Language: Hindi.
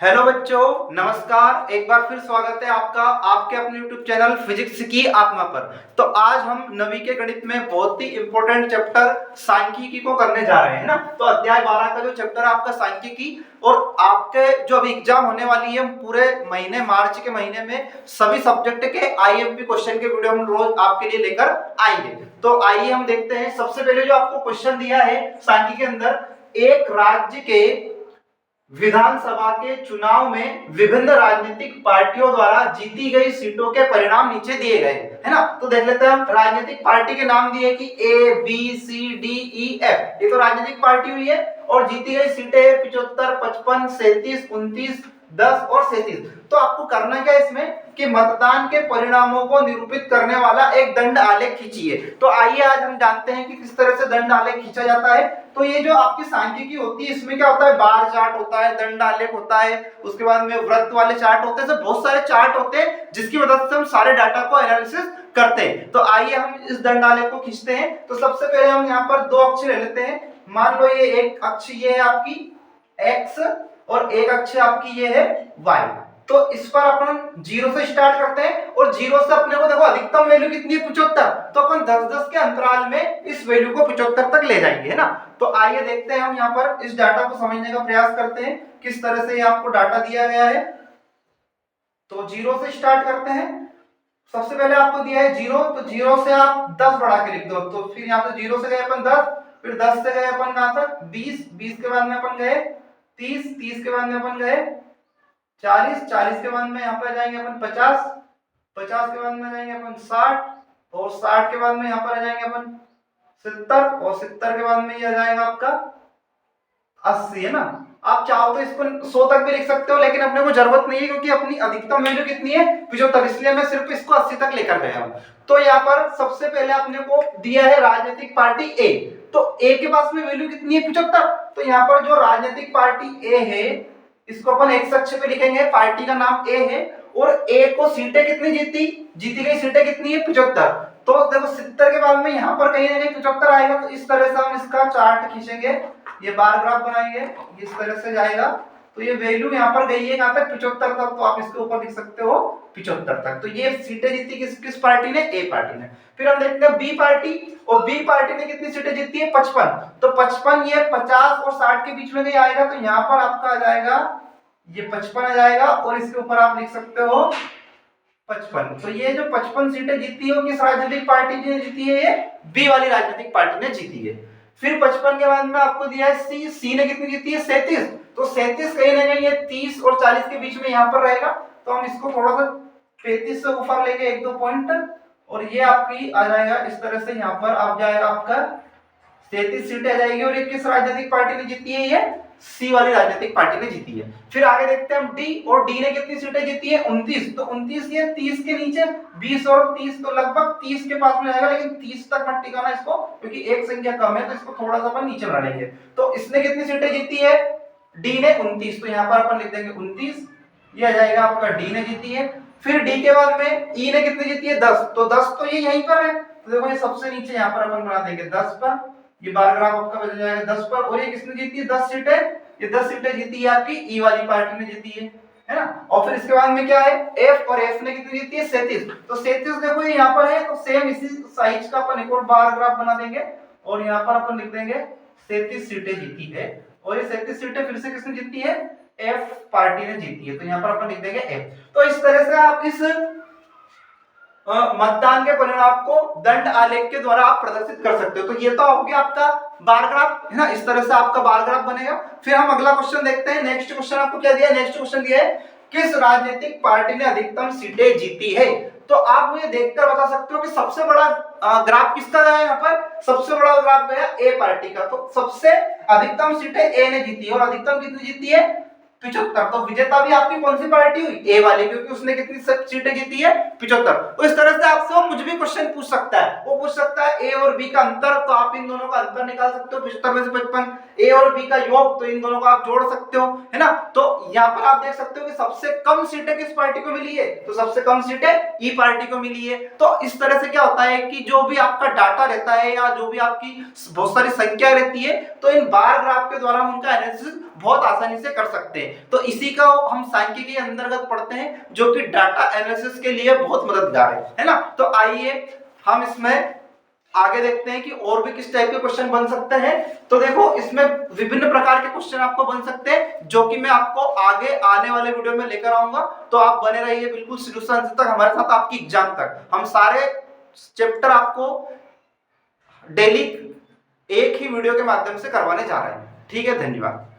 हेलो बच्चों, नमस्कार। एक बार फिर स्वागत है आपका आपके अपने YouTube चैनल फिजिक्स की आत्मा पर। तो आज हम नवी के गणित में बहुत ही इंपॉर्टेंट चैप्टर सांख्यिकी को करने जा रहे हैं ना। तो अध्याय 12 का जो चैप्टर है आपका सांख्यिकी, और आपके जो अभी एग्जाम होने वाली है, हम पूरे महीने मार्च के महीने में सभी सब्जेक्ट के आईएमपी क्वेश्चन के वीडियो हम रोज आपके लिए लेकर आएंगे। तो आइए हम देखते हैं। सबसे पहले जो आपको क्वेश्चन दिया है सांख्यिकी के अंदर, एक राज्य के विधानसभा के चुनाव में विभिन्न राजनीतिक पार्टियों द्वारा जीती गई सीटों के परिणाम नीचे दिए गए है ना। तो देख लेते हैं हम। राजनीतिक पार्टी के नाम दिए कि A B C D E F, ये तो राजनीतिक पार्टी हुई है। और जीती गई सीटें 75, 55, 37, 29, 10 और 37। तो आपको करना क्या इसमें कि मतदान के परिणामों को निरूपित करने वाला एक दंड आलेख खींचिए। तो आइए आज हम जानते हैं कि किस तरह से दंड आलेख खींचा जाता है। तो ये जो आपकी सांख्यिकी होती है, इसमें क्या होता है, बार चार्ट होता है, दंड आलेख होता है, उसके बाद में वृत्त वाले चार्ट होते हैं, सब बहुत सारे चार्ट होते हैं जिसकी मदद से हम सारे डाटा को एनालिसिस करते हैं। तो आइए हम इस दंड आलेख को खींचते हैं। तो सबसे पहले हम यहाँ पर दो अक्ष ले लेते हैं। मान लो ये एक अक्ष ये है आपकी x और एक अक्ष आपकी ये है y। तो इस पर अपन 0 से स्टार्ट करते हैं, और 0 से अपने को देखो अधिकतम वैल्यू कितनी है, 75। तो अपन 10-10 के अंतराल में इस वैल्यू को 75 तक ले जाएंगे, है ना। तो आइए देखते हैं, हम यहाँ पर इस डाटा को समझने का प्रयास करते हैं किस तरह से ये आपको डाटा दिया गया है। तो 0 से स्टार्ट करते हैं। सबसे पहले आपको दिया है 0, तो 0 से आप 10 बढ़ा के लिख दो। तो फिर यहाँ से 0 से गए अपन 10, फिर 10 से गए अपन कहां तक 20, 20 के बाद में अपन गए 30, 30 के बाद में अपन गए 40, 40 के बाद में यहाँ पर जाएंगे अपन 50, 50 के बाद में जाएंगे अपन 60, और 60 के बाद में यहाँ पर आ जाएंगे अपन 70, और 70 के बाद में ये आ जाएगा आपका 80, है ना। आप चाहो तो इसको 100 तक भी लिख सकते हो, लेकिन अपने को जरूरत नहीं है क्योंकि अपनी अधिकतम वैल्यू कितनी है 75, इसलिए मैं सिर्फ इसको 80 तक लेकर गया हूं। तो यहाँ पर सबसे पहले अपने को दिया है राजनीतिक पार्टी ए। तो ए के पास में वैल्यू कितनी है 75। तो यहाँ पर जो राजनीतिक पार्टी ए है, इसको अपन एक्स अक्ष पे लिखेंगे, पार्टी का नाम ए है, और ए को सीटें कितनी जीती गई सीटें कितनी है 75। तो देखो 70 के बाद में यहाँ पर कहीं ना कहीं 75 आएगा। तो इस तरह से हम इसका चार्ट खींचेंगे, ये बार ग्राफ बनाएंगे, इस तरह से जाएगा। तो ये वैल्यू यहाँ पर गई है कहां तक 75 तक। तो आप इसके ऊपर लिख सकते हो 75 तक। तो ये सीटें जीती किस पार्टी ने, ए पार्टी ने। फिर हम देखते हैं बी पार्टी, और बी पार्टी ने कितनी सीटें जीती है 55। तो 55 ये 50 और 60 के बीच में कहीं आएगा। तो यहाँ पर आपका आ जाएगा ये 55 आ जाएगा, और इसके ऊपर आप लिख सकते हो 55। तो ये जो 55 सीटें जीती है वो किस राजनीतिक पार्टी ने जीती है, ये बी वाली राजनीतिक पार्टी ने जीती है। फिर 55 के बाद में आपको दिया है सी, सी ने कितनी जीती है 37। तो 37 कहीं ना कहीं ये 30 और 40 के बीच में यहाँ पर रहेगा। तो हम इसको थोड़ा सा 35 से ऊपर लेंगे 1-2 पॉइंट, और ये आपकी आ जाएगा इस तरह से। यहाँ पर आप जाएगा आपका 37 सीटें आ जाएगी, और ये किस राजनीतिक पार्टी ने जीती है, ये सी वाली राजनीतिक पार्टी ने जीती है। फिर आगे देखते हैं हम डी, और डी ने कितनी सीटें जीती है 29। तो 29 ये 30 के नीचे 20 और 30, तो लगभग 30 के पास में आएगा, लेकिन 30 तक मत टिकाना इसको क्योंकि एक संख्या कम है, तो इसको थोड़ा सा अपन नीचे बना लेंगे। तो इसने कितनी सीटें जीती है, डी ने 29। तो यहाँ पर अपन लिख देंगे 29, ये आ जाएगा आपका डी ने जीती है। फिर डी के बाद में ई ने कितनी जीती है 10। तो 10 तो ये यहीं पर है, तो देखो ये सबसे नीचे यहाँ पर अपन बना देंगे 10 पर। ये बार ग्राफ आपका बदल जाएगा 10 पर। और ये किसने जीती है 10 सीटें, ये 10 सीटें जीती है आपकी ई वाली पार्टी ने जीती है ना। और फिर इसके बाद में क्या है एफ, और एफ ने कितनी जीती है 37। तो 37 देखो ये यहाँ पर है, तो सेम इसी साइज का अपन एक और बार ग्राफ बना देंगे, और यहाँ पर अपन लिख देंगे 37 सीटें जीती है। और ये 37 सीटें फिर से किसने जीती है, एफ पार्टी ने जीती है। तो यहाँ पर अपन लिख देंगे एफ। तो इस तरह से आप इस मतदान के परिणाम को दंड आलेख के द्वारा आप प्रदर्शित कर सकते हो। तो ये तो हो गया आपका बार ग्राफ, है ना। इस तरह से आपका बार ग्राफ बनेगा। फिर हम अगला क्वेश्चन देखते हैं। नेक्स्ट क्वेश्चन आपको क्या दिया है, नेक्स्ट क्वेश्चन दिया है किस राजनीतिक पार्टी ने अधिकतम सीटें जीती है। तो आप मुझे देखकर बता सकते हो कि सबसे बड़ा ग्राफ किसका गया है, यहाँ पर सबसे बड़ा ग्राफ गया ए पार्टी का। तो सबसे अधिकतम सीटें ए ने जीती है, और अधिकतम कितनी जीती है 75। तो विजेता भी आपकी कौन सी पार्टी हुई, ए वाली, क्योंकि उसने कितनी सीटें जीती है 75। तो इस तरह से आपसे वो कुछ भी क्वेश्चन पूछ सकता है। वो पूछ सकता है ए और बी का अंतर, तो आप इन दोनों का अंतर निकाल सकते हो 75 में से 55। ए और बी का योग, तो इन दोनों को आप जोड़ सकते हो, है ना। तो यहाँ पर आप देख सकते हो कि सबसे कम सीटें किस पार्टी को मिली है, तो सबसे कम सीटें ई पार्टी को मिली है। तो इस तरह से क्या होता है कि जो भी आपका डाटा रहता है या जो भी आपकी बहुत सारी संख्या रहती है, तो इन बार ग्राफ के द्वारा हम उनका एनालिसिस बहुत आसानी से कर सकते हैं। तो इसी का हम सांख्यिकी के अंतर्गत पढ़ते हैं, जो कि डाटा एनालिसिस के लिए बहुत मददगार है ना। तो आइए हम इसमें आगे देखते हैं कि और भी किस टाइप के क्वेश्चन बन सकते हैं। तो देखो इसमें विभिन्न प्रकार के क्वेश्चन आपको बन सकते हैं, जो कि मैं आपको आगे आने वाले वीडियो में लेकर आऊंगा। तो आप बने रहिए बिल्कुल शुरू से अंत तक हमारे साथ, आपकी एग्जाम तक हम सारे चैप्टर आपको डेली एक ही वीडियो के माध्यम से करवाने जा रहे हैं। ठीक है, धन्यवाद।